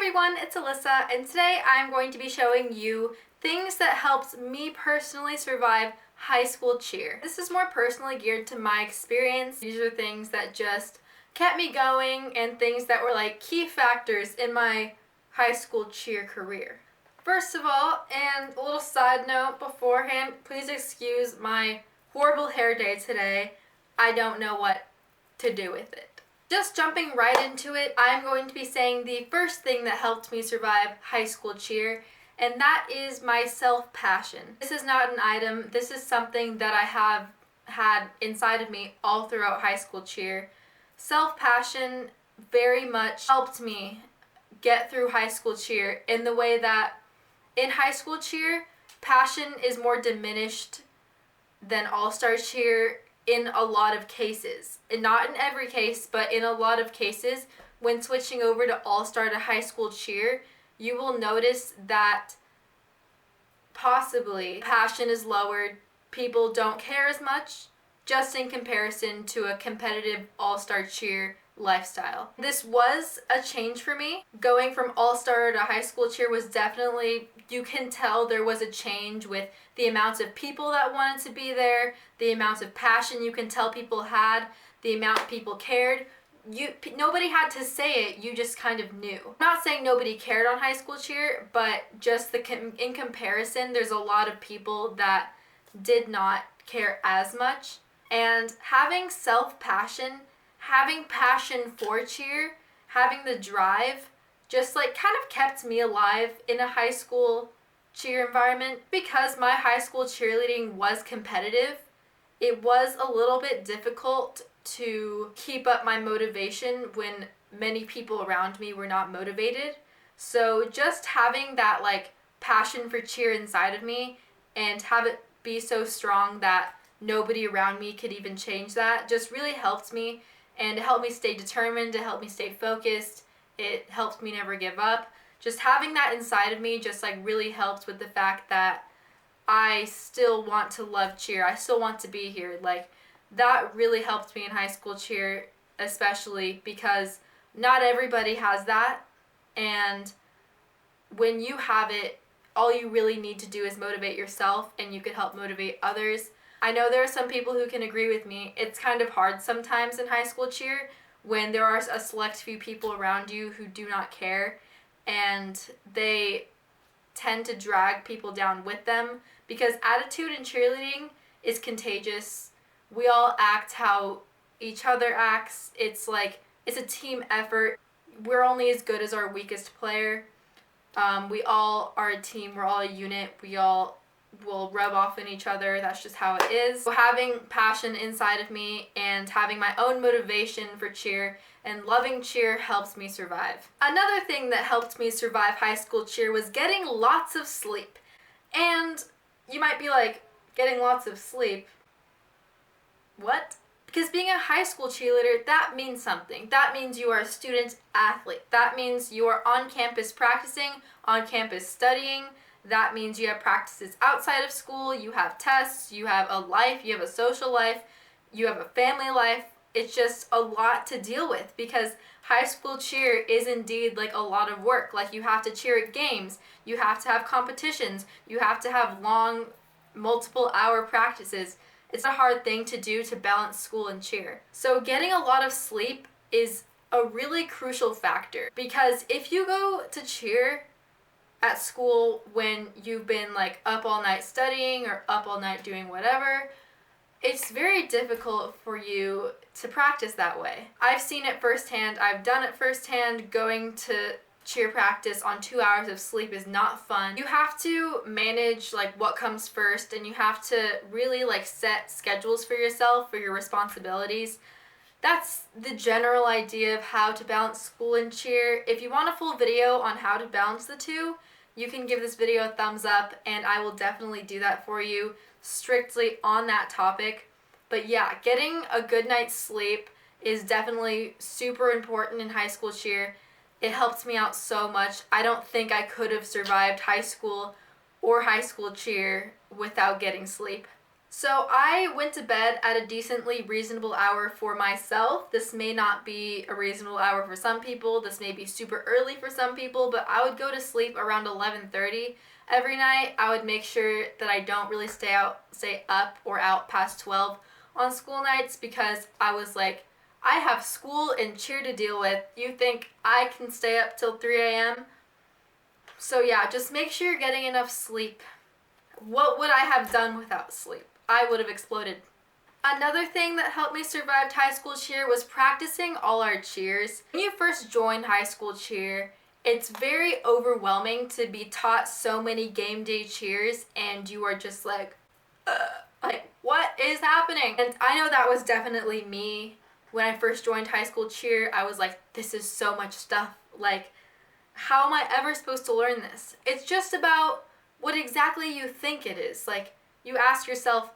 everyone, it's Alyssa, and today I'm going to be showing you things that helped me personally survive high school cheer. This is more personally geared to my experience. These are things that just kept me going and things that were like key factors in my high school cheer career. First of all, and a little side note beforehand, please excuse my horrible hair day today. I don't know what to do with it. Just jumping right into it, I'm going to be saying the first thing that helped me survive high school cheer, and that is my self-passion. This is not an item, this is something that I have had inside of me all throughout high school cheer. Self-passion very much helped me get through high school cheer in the way that in high school cheer, passion is more diminished than all-star cheer in a lot of cases. And not in every case, but in a lot of cases, when switching over to all-star to high school cheer, you will notice that possibly passion is lowered, people don't care as much, just in comparison to a competitive all-star cheer lifestyle. This was a change for me. Going from all-star to high school cheer was definitely, you can tell there was a change with the amounts of people that wanted to be there, the amounts of passion you can tell people had, the amount people cared. Nobody had to say it, you just kind of knew. I'm not saying nobody cared on high school cheer, but just in comparison, there's a lot of people that did not care as much. And having self-passion, having passion for cheer, having the drive, just like kind of kept me alive in a high school cheer environment. Because my high school cheerleading was competitive, it was a little bit difficult to keep up my motivation when many people around me were not motivated. So just having that like passion for cheer inside of me and have it be so strong that nobody around me could even change that just really helped me, and it helped me stay determined, it helped me stay focused, it helped me never give up. Just having that inside of me just like really helped with the fact that I still want to love cheer, I still want to be here. Like that really helped me in high school cheer, especially because not everybody has that, and when you have it, all you really need to do is motivate yourself and you can help motivate others. I know there are some people who can agree with me. It's kind of hard sometimes in high school cheer when there are a select few people around you who do not care, and they tend to drag people down with them because attitude in cheerleading is contagious. We all act how each other acts. It's like, it's a team effort. We're only as good as our weakest player. We all are a team, we're all a unit, we all will rub off on each other. That's just how it is. So having passion inside of me and having my own motivation for cheer and loving cheer helps me survive. Another thing that helped me survive high school cheer was getting lots of sleep. And you might be like, getting lots of sleep? What? Because being a high school cheerleader, that means something. That means you are a student athlete. That means you are on campus practicing, on campus studying. That means you have practices outside of school, you have tests, you have a life, you have a social life, you have a family life. It's just a lot to deal with because high school cheer is indeed like a lot of work. Like you have to cheer at games, you have to have competitions, you have to have long, multiple hour practices. It's a hard thing to do to balance school and cheer. So getting a lot of sleep is a really crucial factor because if you go to cheer at school when you've been like up all night studying or up all night doing whatever, it's very difficult for you to practice that way. I've seen it firsthand, I've done it firsthand. Going to cheer practice on 2 hours of sleep is not fun. You have to manage like what comes first, and you have to really like set schedules for yourself, for your responsibilities. That's the general idea of how to balance school and cheer. If you want a full video on how to balance the two, you can give this video a thumbs up and I will definitely do that for you strictly on that topic. But yeah, getting a good night's sleep is definitely super important in high school cheer. It helped me out so much. I don't think I could have survived high school or high school cheer without getting sleep. So I went to bed at a decently reasonable hour for myself. This may not be a reasonable hour for some people. This may be super early for some people, but I would go to sleep around 11:30 every night. I would make sure that I don't really stay up or out past 12 on school nights because I was like, I have school and cheer to deal with. You think I can stay up till 3 a.m.? So yeah, just make sure you're getting enough sleep. What would I have done without sleep? I would have exploded. Another thing that helped me survive high school cheer was practicing all our cheers. When you first join high school cheer, it's very overwhelming to be taught so many game day cheers and you are just like what is happening? And I know that was definitely me. When I first joined high school cheer, I was like, this is so much stuff. Like, how am I ever supposed to learn this? It's just about what exactly you think it is. Like, you ask yourself,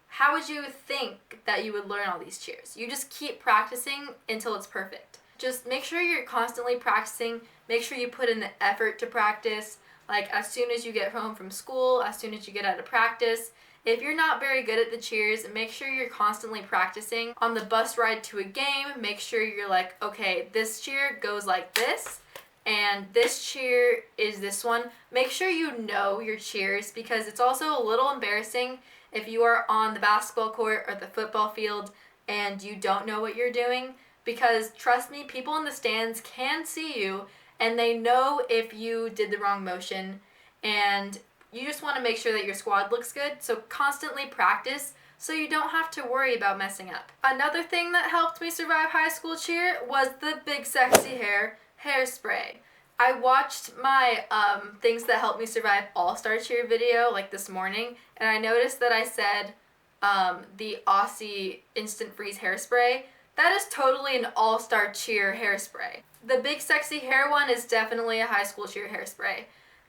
how would you think that you would learn all these cheers? You just keep practicing until it's perfect. Just make sure you're constantly practicing. Make sure you put in the effort to practice. Like, as soon as you get home from school, as soon as you get out of practice. If you're not very good at the cheers, make sure you're constantly practicing. On the bus ride to a game, make sure you're like, okay, this cheer goes like this, and this cheer is this one. Make sure you know your cheers because it's also a little embarrassing if you are on the basketball court or the football field and you don't know what you're doing, because trust me, people in the stands can see you and they know if you did the wrong motion, and you just want to make sure that your squad looks good, so constantly practice so you don't have to worry about messing up. Another thing that helped me survive high school cheer was the Big Sexy Hair hairspray. I watched my things that helped me survive All-Star Cheer video like this morning, and I noticed that I said the Aussie Instant Freeze hairspray. That is totally an All-Star Cheer hairspray. The Big Sexy Hair one is definitely a high school cheer hairspray.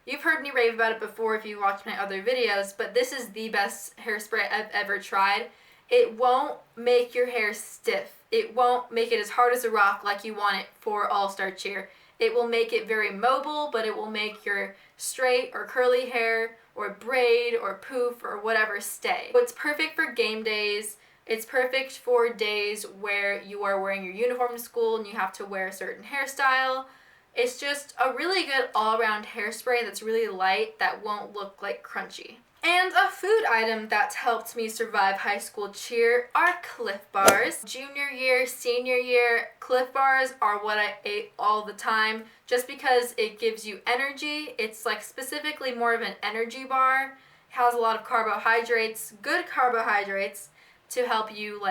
You've heard me rave about it before if you watched my other videos, but this is the best hairspray I've ever tried. It won't make your hair stiff. It won't make it as hard as a rock like you want it for All-Star Cheer. It will make it very mobile, but it will make your straight or curly hair or braid or poof or whatever stay. So it's perfect for game days. It's perfect for days where you are wearing your uniform to school and you have to wear a certain hairstyle. It's just a really good all-around hairspray that's really light that won't look like crunchy. And a food item that's helped me survive high school cheer are Cliff Bars. Junior year, senior year, Cliff Bars are what I ate all the time just because it gives you energy. It's like specifically more of an energy bar. It has a lot of carbohydrates, good carbohydrates to help you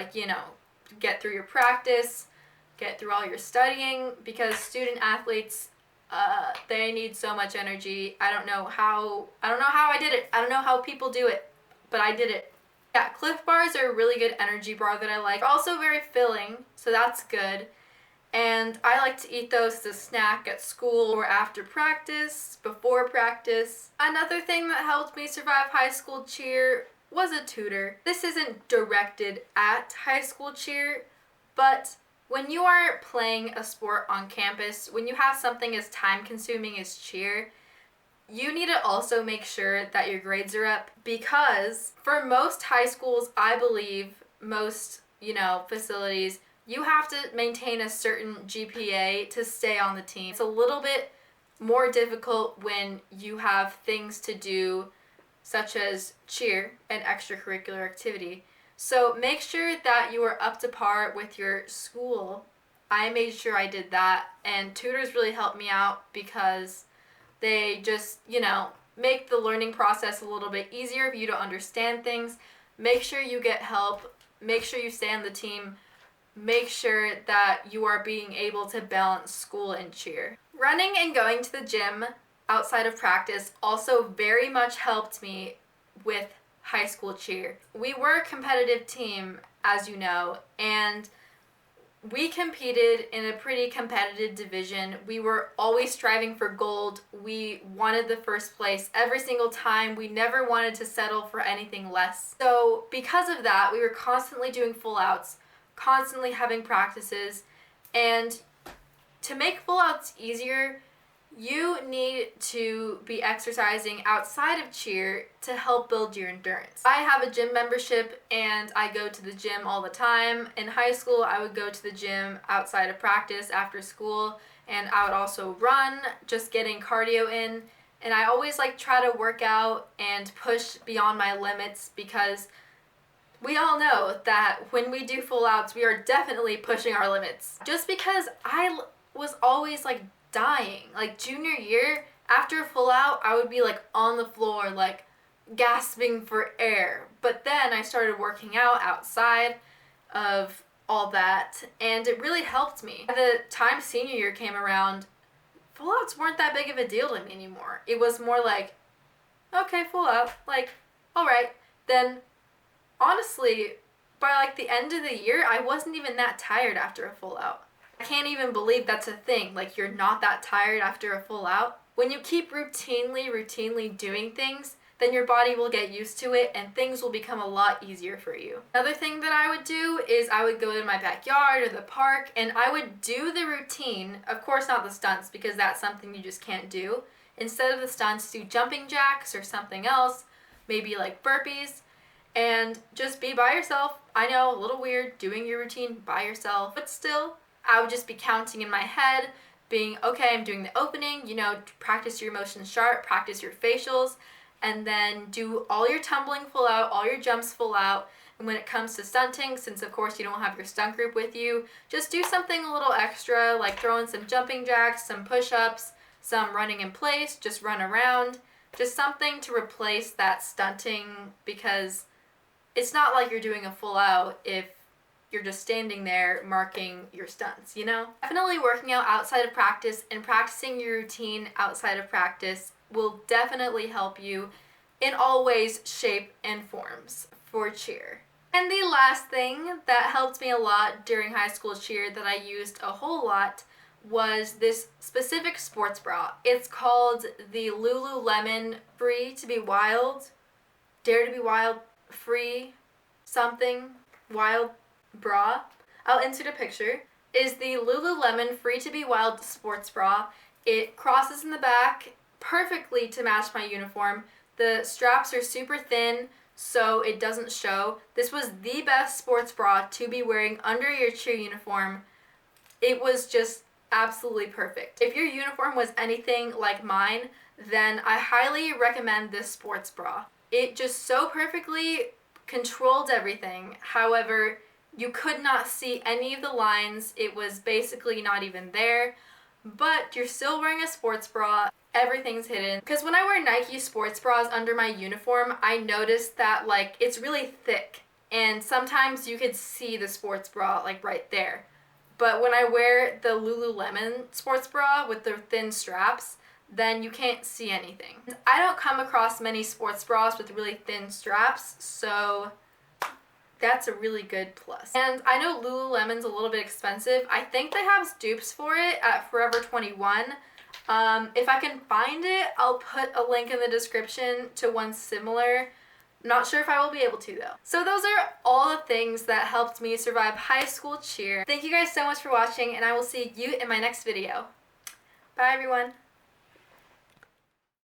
get through your practice, get through all your studying, because student athletes, they need so much energy. I don't know how I did it. I don't know how people do it, but I did it. Yeah, Cliff Bars are a really good energy bar that I like. They're also very filling, so that's good. And I like to eat those as a snack at school or after practice, before practice. Another thing that helped me survive high school cheer was a tutor. This isn't directed at high school cheer, but when you are playing a sport on campus, when you have something as time-consuming as cheer, you need to also make sure that your grades are up, because for most high schools, I believe, most, facilities, you have to maintain a certain GPA to stay on the team. It's a little bit more difficult when you have things to do, such as cheer and extracurricular activity. So make sure that you are up to par with your school. I made sure I did that, and tutors really helped me out because they just, make the learning process a little bit easier if you don't understand things. Make sure you get help. Make sure you stay on the team. Make sure that you are being able to balance school and cheer. Running and going to the gym outside of practice also very much helped me with high school cheer. We were a competitive team, as you know, and we competed in a pretty competitive division. We were always striving for gold. We wanted the first place every single time. We never wanted to settle for anything less. So because of that, we were constantly doing full outs, constantly having practices, and to make full outs easier, you need to be exercising outside of cheer to help build your endurance. I have a gym membership and I go to the gym all the time. In high school, I would go to the gym outside of practice after school, and I would also run, just getting cardio in. And I always try to work out and push beyond my limits, because we all know that when we do full outs, we are definitely pushing our limits. Just because I was always dying. Junior year, after a full out, I would be on the floor, gasping for air. But then I started working out outside of all that, and it really helped me. By the time senior year came around, full outs weren't that big of a deal to me anymore. It was more okay, full out, alright. Then, honestly, by the end of the year, I wasn't even that tired after a full out. I can't even believe that's a thing. You're not that tired after a full out. When you keep routinely doing things, then your body will get used to it and things will become a lot easier for you. Another thing that I would do is I would go to my backyard or the park and I would do the routine. Of course, not the stunts, because that's something you just can't do. Instead of the stunts, do jumping jacks or something else, maybe burpees, and just be by yourself. I know, a little weird doing your routine by yourself, but still, I would just be counting in my head, being, okay, I'm doing the opening, practice your motions sharp, practice your facials, and then do all your tumbling full out, all your jumps full out. And when it comes to stunting, since of course you don't have your stunt group with you, just do something a little extra, like throw in some jumping jacks, some push-ups, some running in place, just run around, just something to replace that stunting, because it's not like you're doing a full out if you're just standing there marking your stunts, Definitely working out outside of practice and practicing your routine outside of practice will definitely help you in all ways, shape, and forms for cheer. And the last thing that helped me a lot during high school cheer that I used a whole lot was this specific sports bra. It's called the Lululemon Free to be Wild, Dare to be Wild, Free something, Wild bra. I'll insert a picture. Is the Lululemon Free to be Wild sports bra. It crosses in the back perfectly to match my uniform. The straps are super thin so it doesn't show. This was the best sports bra to be wearing under your cheer uniform. It was just absolutely perfect. If your uniform was anything like mine, then I highly recommend this sports bra. It just so perfectly controlled everything. However, you could not see any of the lines. It was basically not even there, but you're still wearing a sports bra. Everything's hidden. Because when I wear Nike sports bras under my uniform, I noticed that it's really thick, and sometimes you could see the sports bra right there. But when I wear the Lululemon sports bra with the thin straps, then you can't see anything. I don't come across many sports bras with really thin straps, so that's a really good plus. And I know Lululemon's a little bit expensive. I think they have dupes for it at Forever 21. If I can find it, I'll put a link in the description to one similar. Not sure if I will be able to though. So those are all the things that helped me survive high school cheer. Thank you guys so much for watching, and I will see you in my next video. Bye everyone.